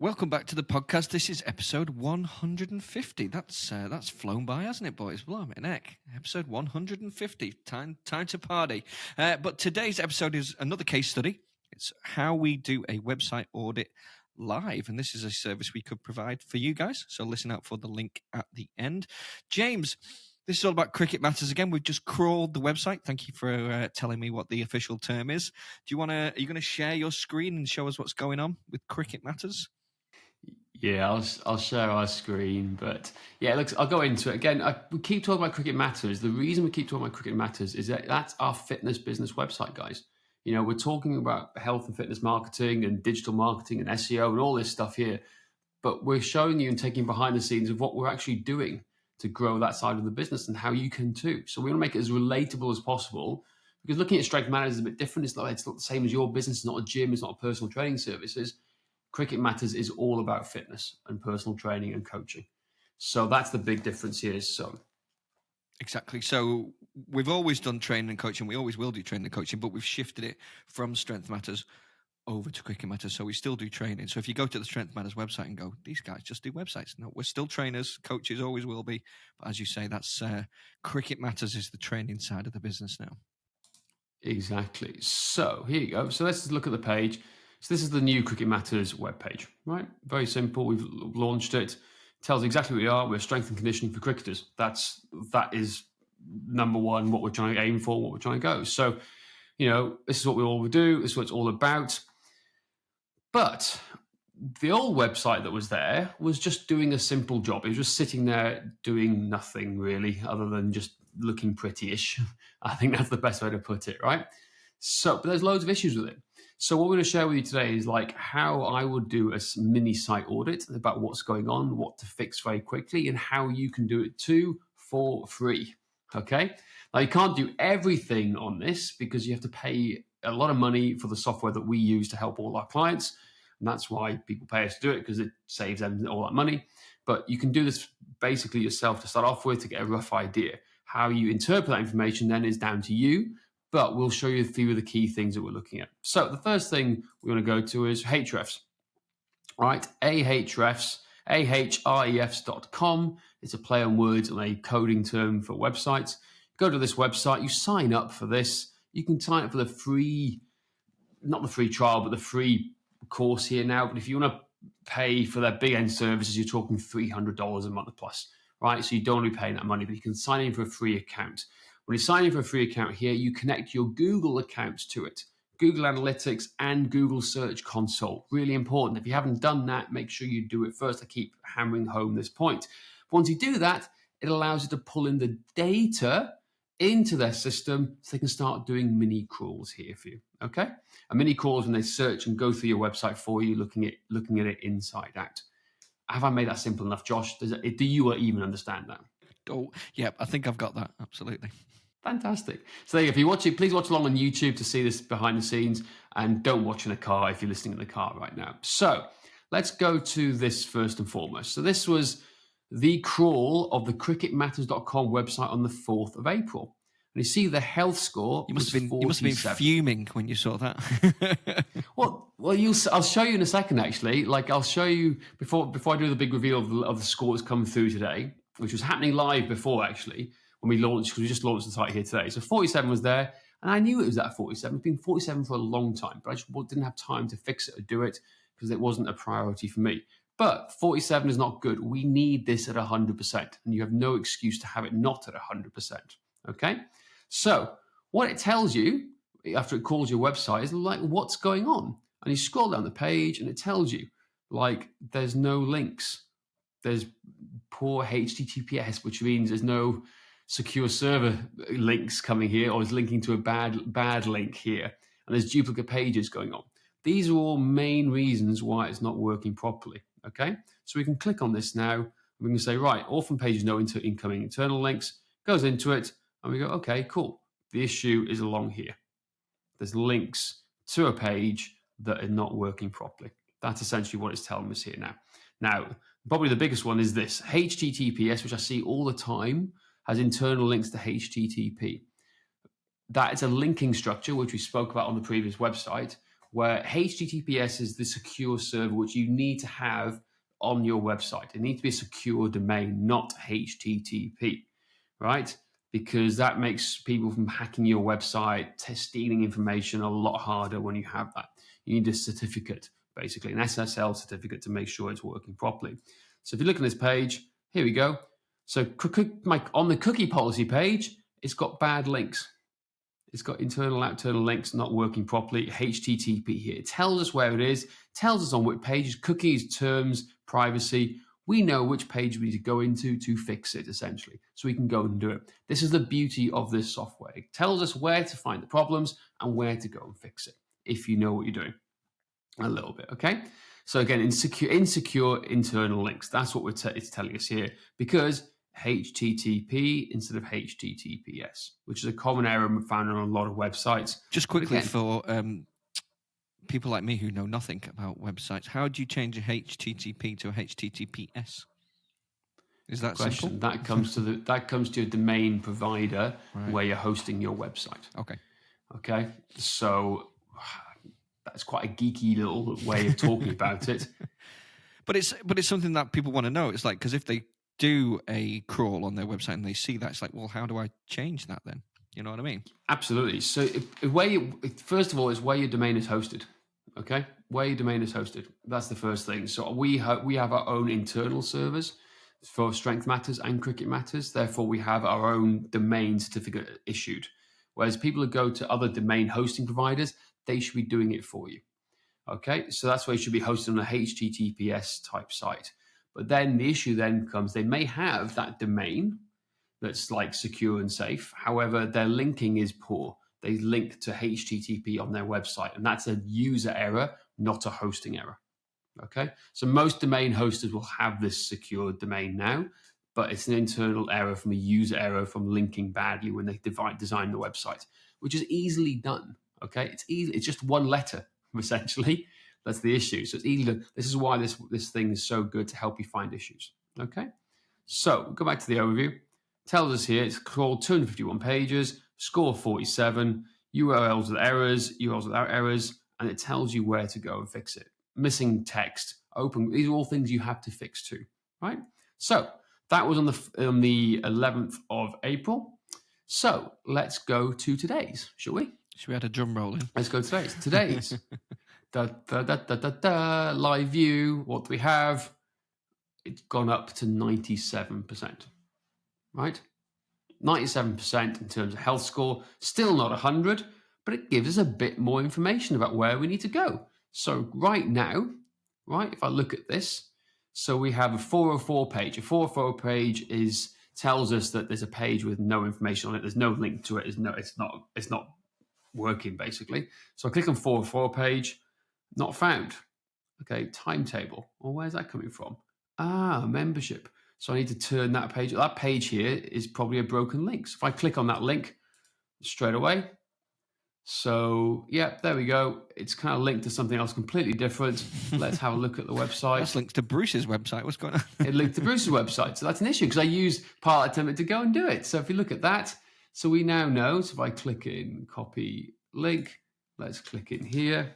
Welcome back to the podcast. This is episode 150. That's flown by, hasn't it, boys? Blimey neck. Episode 150. Time to party. But today's episode is another case study. It's how we do a website audit live, and this is a service we could provide for you guys. So listen out for the link at the end. James, this is all about Cricket Matters again. We've just crawled the website. Thank you for telling me what the official term is. Are you going to share your screen and show us what's going on with Cricket Matters? Yeah, I'll share our screen, but yeah, look, I'll go into it again. We keep talking about Cricket Matters. The reason we keep talking about Cricket Matters is that that's our fitness business website, guys. You know, we're talking about health and fitness marketing and digital marketing and SEO and all this stuff here, but we're showing you and taking behind the scenes of what we're actually doing to grow that side of the business and how you can too. So we want to make it as relatable as possible, because looking at Strength Matters is a bit different. It's not the same as your business. It's not a gym. It's not a personal training services. Cricket Matters is all about fitness and personal training and coaching. So that's the big difference here. So exactly. So we've always done training and coaching. We always will do training and coaching, but we've shifted it from Strength Matters over to Cricket Matters. So we still do training. So if you go to the Strength Matters website and go, these guys just do websites. No, we're still trainers. Coaches always will be. But as you say, that's Cricket Matters is the training side of the business now. Exactly. So here you go. So let's look at the page. So this is the new Cricket Matters webpage, right? Very simple. We've launched it. It tells exactly what we are. We're strength and conditioning for cricketers. That is number one, what we're trying to aim for, what we're trying to go. So, you know, this is what we all do. This is what it's all about. But the old website that was there was just doing a simple job. It was just sitting there doing nothing really, other than just looking pretty-ish. I think that's the best way to put it, right? So, but there's loads of issues with it. So what we're going to share with you today is like how I would do a mini site audit about what's going on, what to fix very quickly, and how you can do it too for free. Okay. Now you can't do everything on this because you have to pay a lot of money for the software that we use to help all our clients. And that's why people pay us to do it, because it saves them all that money. But you can do this basically yourself to start off with to get a rough idea. How you interpret that information then is down to you. But we'll show you a few of the key things that we're looking at. So the first thing we're going to go to is Ahrefs. All right, Ahrefs, ahrefs.com. It's a play on words and a coding term for websites. Go to this website, you sign up for this. You can sign up for the free, not the free trial, but the free course here now. But if you want to pay for their big end services, you're talking $300 a month plus, right? So you don't want to be paying that money, but you can sign in for a free account. When you sign in for a free account here, you connect your Google accounts to it. Google Analytics and Google Search Console. Really important. If you haven't done that, make sure you do it first. I keep hammering home this point. Once you do that, it allows you to pull in the data into their system so they can start doing mini crawls here for you. Okay? A mini crawl is when they search and go through your website for you, looking at it inside out. Have I made that simple enough, Josh? Do you even understand that? Oh, yeah, I think I've got that. Absolutely. Fantastic. So if you watch it, please watch along on YouTube to see this behind the scenes, and don't watch in a car if you're listening in the car right now. So let's go to this first and foremost. So this was the crawl of the cricketmatters.com website on the 4th of April. And you see the health score. You must have been fuming when you saw that. Well, I'll show you in a second, actually. Like, I'll show you before I do the big reveal of the score that's come through today, which was happening live before, actually, when we launched, because we just launched the site here today. So 47 was there, and I knew it was at 47. It's been 47 for a long time, but I just didn't have time to fix it or do it because it wasn't a priority for me. But 47 is not good. We need this at 100%, and you have no excuse to have it not at 100%. Okay? So what it tells you after it calls your website is like what's going on. And you scroll down the page, and it tells you like there's no links. There's poor HTTPS, which means there's no secure server links coming here, or is linking to a bad link here, and there's duplicate pages going on. These are all main reasons why it's not working properly. Okay, so we can click on this now, and we can say, right, orphan pages, no incoming internal links, goes into it, and we go, okay, cool. The issue is along here. There's links to a page that are not working properly. That's essentially what it's telling us here now. Now, probably the biggest one is this HTTPS, which I see all the time, has internal links to HTTP. That is a linking structure, which we spoke about on the previous website, where HTTPS is the secure server which you need to have on your website. It needs to be a secure domain, not HTTP, right? Because that makes people from hacking your website, stealing information a lot harder when you have that. You need a certificate, basically, an SSL certificate to make sure it's working properly. So if you look at this page, here we go. So on the cookie policy page, it's got bad links. It's got internal, external links not working properly. HTTP here. It tells us where it is, tells us on which pages, cookies, terms, privacy. We know which page we need to go into to fix it, essentially. So we can go and do it. This is the beauty of this software. It tells us where to find the problems and where to go and fix it, if you know what you're doing. A little bit, okay? So again, insecure internal links. That's what it's telling us here, because HTTP instead of HTTPS, which is a common error found on a lot of websites. Just quickly for people like me who know nothing about websites, how do you change a HTTP to a HTTPS? Is that question simple? that comes to your domain provider, right, where you're hosting your website. Okay. So that's quite a geeky little way of talking about it. But it's something that people want to know. It's like, because if they do a crawl on their website and they see that, it's like, well, how do I change that then? You know what I mean? Absolutely. So first of all, is where your domain is hosted. Okay, where your domain is hosted. That's the first thing. So we have our own internal servers for Strength Matters and Cricket Matters. Therefore, we have our own domain certificate issued. Whereas people who go to other domain hosting providers, they should be doing it for you. Okay, so that's why it should be hosted on a HTTPS type site. But then the issue then comes, they may have that domain that's like secure and safe. However, their linking is poor. They link to HTTP on their website, and that's a user error, not a hosting error. Okay, so most domain hosters will have this secure domain now, but it's an internal error from a user error from linking badly when they design the website, which is easily done. Okay, it's easy. It's just one letter, essentially. That's the issue. So it's easy to, this is why this thing is so good to help you find issues. Okay, so go back to the overview. Tells us here it's called 251 pages, score 47, URLs with errors, URLs without errors, and it tells you where to go and fix it. Missing text, open. These are all things you have to fix too, right? So that was on the 11th of April. So let's go to today's, shall we? Should we add a drum roll in? Let's go to today's. Today's live view. What do we have? It's gone up to 97%, right? 97% in terms of health score. Still not 100, but it gives us a bit more information about where we need to go. So right now, right, if I look at this, so we have a 404 page. A 404 page tells us that there's a page with no information on it. There's no link to it. It's not working, basically. So I click on 404 page, not found. Okay, timetable. Well, where's that coming from? Membership. So I need to turn that page. That page here is probably a broken link. So if I click on that link straight away, so yeah, there we go. It's kind of linked to something else completely different. Let's have a look at the website. That's linked to Bruce's website. What's going on? It linked to Bruce's website. So that's an issue because I use Pilot Template to go and do it. So if you look at that, so we now know. So if I click in copy link, let's click in here.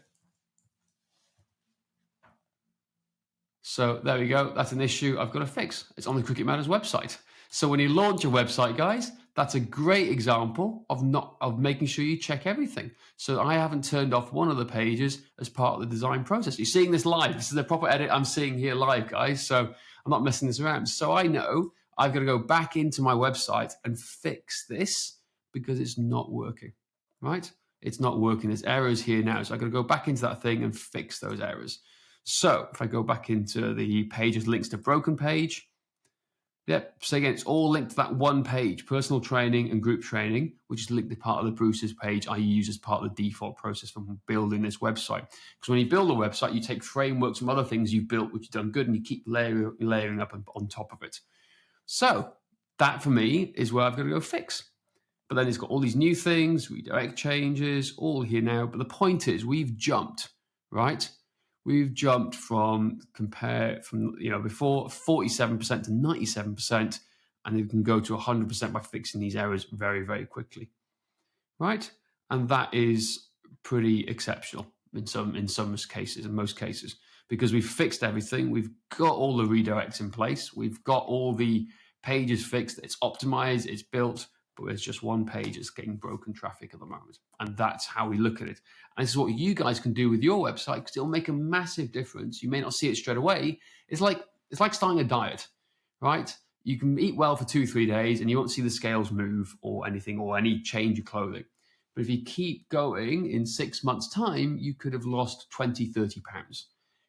So there we go. That's an issue I've got to fix. It's on the Cricket Matters website. So when you launch a website, guys, that's a great example of making sure you check everything. So I haven't turned off one of the pages as part of the design process. You're seeing this live. This is the proper edit I'm seeing here live, guys. So I'm not messing this around. So I know I've got to go back into my website and fix this because it's not working, right? It's not working. There's errors here now. So I've got to go back into that thing and fix those errors. So if I go back into the pages links to broken page, yep. So again, it's all linked to that one page, personal training and group training, which is linked to part of the Bruce's page I use as part of the default process from building this website. Because when you build a website, you take frameworks from other things you've built, which you've done good, and you keep layering up on top of it. So that for me is where I've got to go fix. But then it's got all these new things, redirect changes, all here now. But the point is we've jumped, right? We've jumped from before 47% to 97%, and you can go to 100% by fixing these errors very, very quickly, right? And that is pretty exceptional. in some cases, in most cases, because we've fixed everything. We've got all the redirects in place. We've got all the pages fixed. It's optimized. It's built. But there's just one page that's getting broken traffic at the moment, and that's how we look at it. And this is what you guys can do with your website, because it'll make a massive difference. You may not see it straight away. It's like starting a diet, right? You can eat well for 2-3 days, and you won't see the scales move or anything, or any change of clothing. But if you keep going, in 6 months' time, you could have lost 20-30 pounds.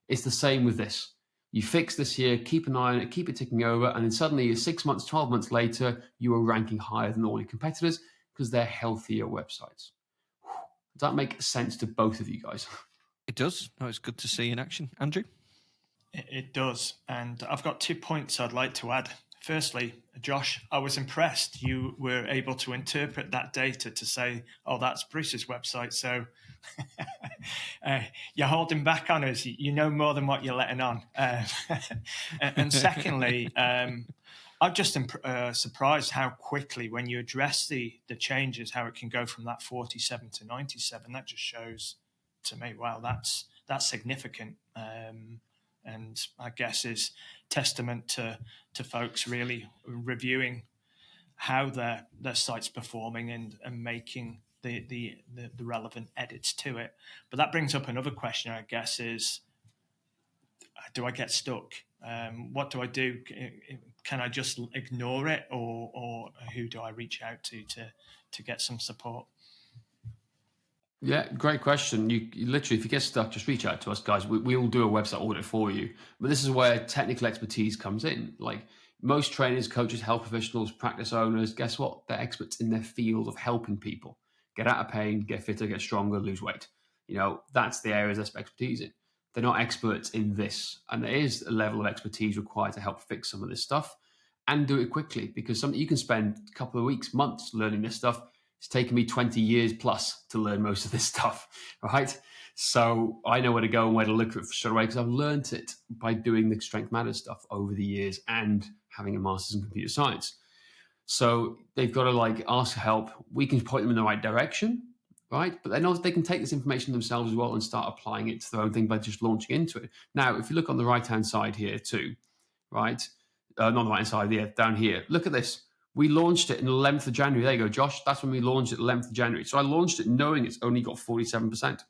It's the same with this. You fix this here, keep an eye on it, keep it ticking over, and then suddenly 6 months, 12 months later, you are ranking higher than all your competitors because they're healthier websites. Does that make sense to both of you guys? It does. No, it's good to see in action. Andrew? It does. And I've got 2 points I'd like to add. Firstly, Josh, I was impressed you were able to interpret that data to say, oh, that's Breese's website. So you're holding back on us. You know more than what you're letting on. And secondly, I'm just surprised how quickly, when you address the changes, how it can go from that 47 to 97. That just shows to me, wow, that's significant. And I guess is testament to folks really reviewing how their site's performing and making the relevant edits to it. But that brings up another question, I guess, is do I get stuck? What do I do? Can I just ignore it, or who do I reach out to get some support? Yeah, great question. You literally, if you get stuck, just reach out to us, guys. We'll do a website audit for you. But this is where technical expertise comes in. Like most trainers, coaches, health professionals, practice owners, guess what? They're experts in their field of helping people get out of pain, get fitter, get stronger, lose weight. That's the areas they're expertise in. They're not experts in this. And there is a level of expertise required to help fix some of this stuff and do it quickly, because you can spend a couple of weeks, months learning this stuff. It's taken me 20 years plus to learn most of this stuff, right? So I know where to go and where to look for it straight away, because I've learned it by doing the Strength Matters stuff over the years and having a master's in computer science. So they've got to ask for help. We can point them in the right direction, right? But then also they can take this information themselves as well and start applying it to their own thing by just launching into it. Now, if you look on the right-hand side here too, right? Not the right-hand side, yeah, down here. Look at this. We launched it in the 11th of January. There you go, Josh. That's when we launched it, 11th of January. So I launched it knowing it's only got 47%,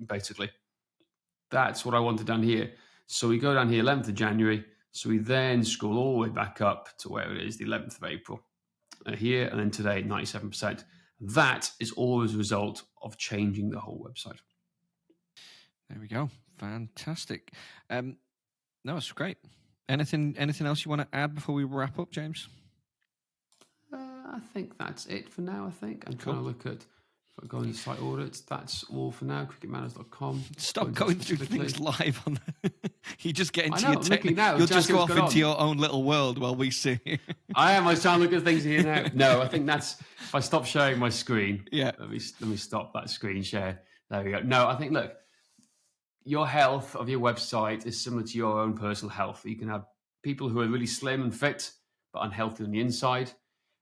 basically. That's what I wanted down here. So we go down here, 11th of January. So we then scroll all the way back up to where it is, the 11th of April. Here, and then today, 97%. That is all as a result of changing the whole website. There we go. Fantastic. No, it's great. Anything else you want to add before we wrap up, James? I think that's it for now. I'm trying to look at, if I go into site audits, that's all for now. cricketmatters.com. Stop going through things live on you just get into your now. You'll just go off into your own little world while we see. I was trying to look at things here now. No, I think that's, if I stop sharing my screen. Yeah. Let me stop that screen share. There we go. No, I think, look, your health of your website is similar to your own personal health. You can have people who are really slim and fit, but unhealthy on the inside.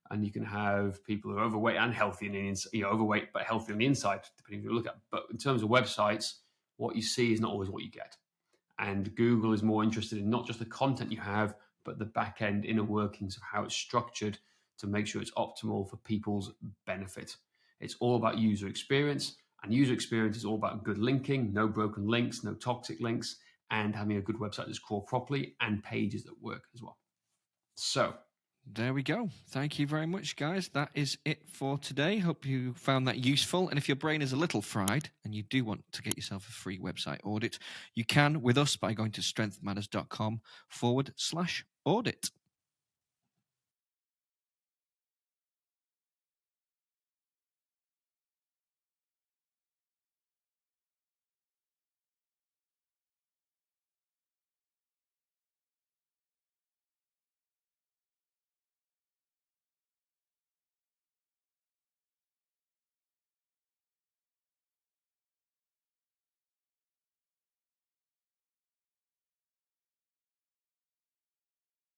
And you can have people who are overweight and healthy on the inside, overweight but healthy on the inside, depending on who you look at. But in terms of websites, what you see is not always what you get. And Google is more interested in not just the content you have, but the back end inner workings of how it's structured to make sure it's optimal for people's benefit. It's all about user experience. And user experience is all about good linking, no broken links, no toxic links, and having a good website that's crawled properly and pages that work as well. So there we go. Thank you very much, guys. That is it for today. Hope you found that useful. And if your brain is a little fried and you do want to get yourself a free website audit, you can with us by going to strengthmatters.com/audit.